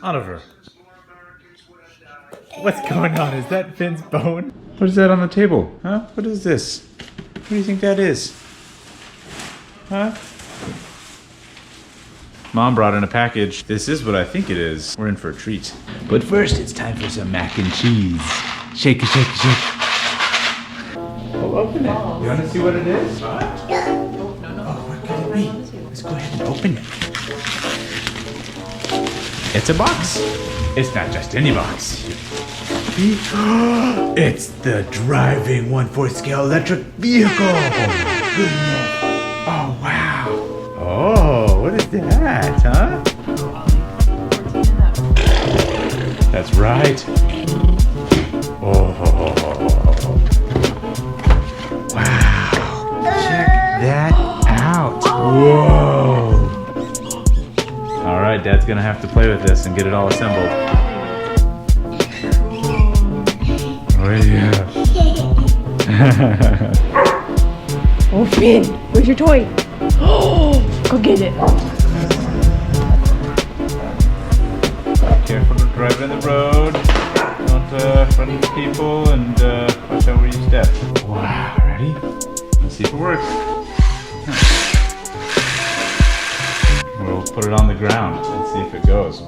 Oliver. What's going on? Is that Finn's bone? What is that on the table? Huh? What is this? What do you think that is? Huh? Mom brought in a package. This is what I think it is. We're in for a treat. But first, it's time for some mac and cheese. Shake it, shake it, shake it. Well, open it. You want to see what it is? What? No. Oh, what could it be? Let's go ahead and open it. It's a box. It's not just any box. It's the driving 1/4 scale electric vehicle. Oh my goodness. Oh wow. Oh, what is that, huh? That's right. Oh. Wow. Check that out. Whoa. All right, Dad's gonna have to play with this and get it all assembled. Oh yeah. Oh, Finn, where's your toy? Oh, go get it. Careful to drive in the road. Don't run into people and watch out where you step. Wow, ready? Let's see if it works. We'll put it on the ground and see if it goes.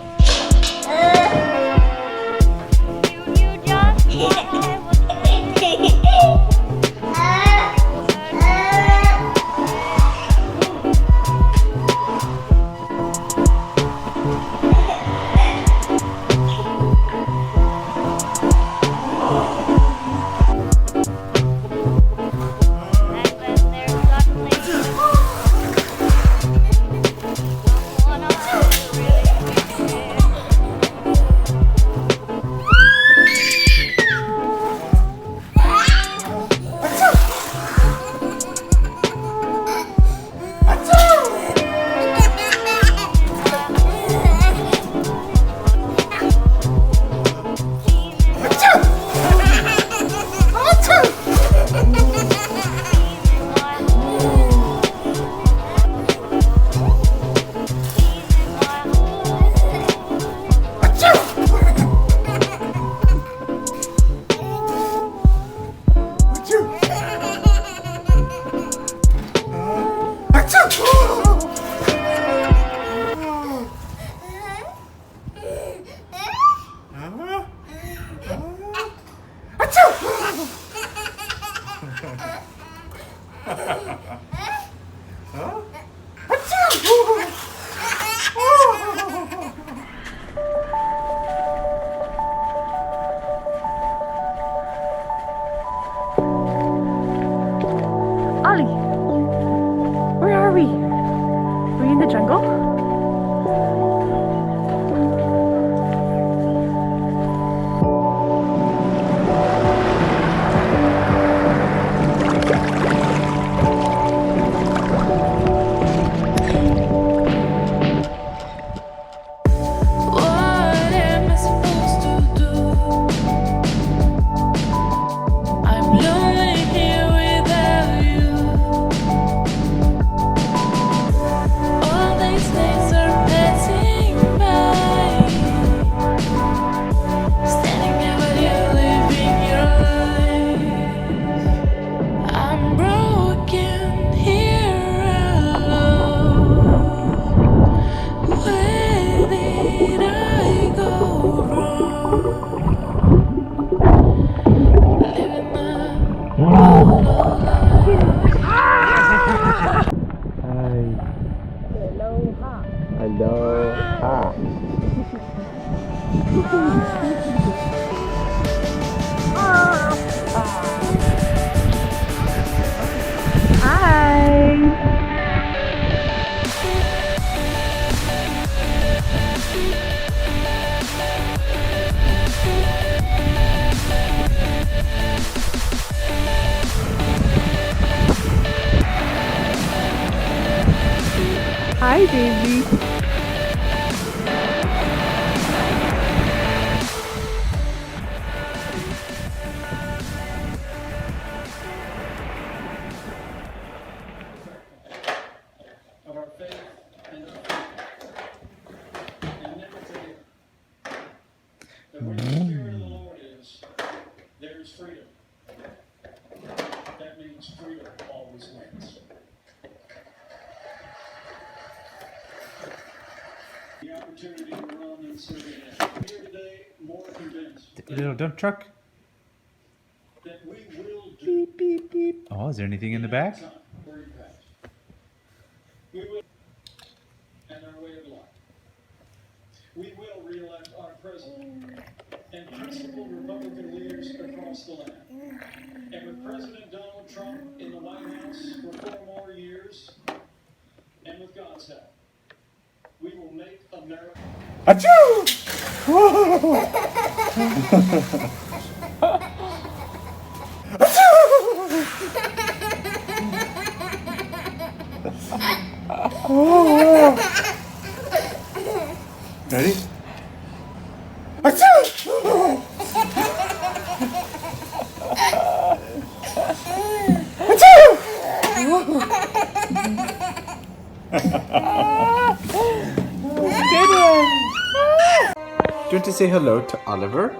Ollie, where are we? Are we in the jungle? Aloha. Hi, baby. is freedom. That means freedom always wins. The opportunity to run and serve again. Here today, more convinced Little dump truck. that we will do Beep, beep, beep. Oh, is there anything in the back? time where you pass. We will, and our way of life. We will re-elect our president and principal Republican leaders across the land. And with President Donald Trump in the White House for 4 more years, and with God's help, we will make America. Achoo! Whoa! Ready? Achoo! Good one. Do you want to say hello to Oliver?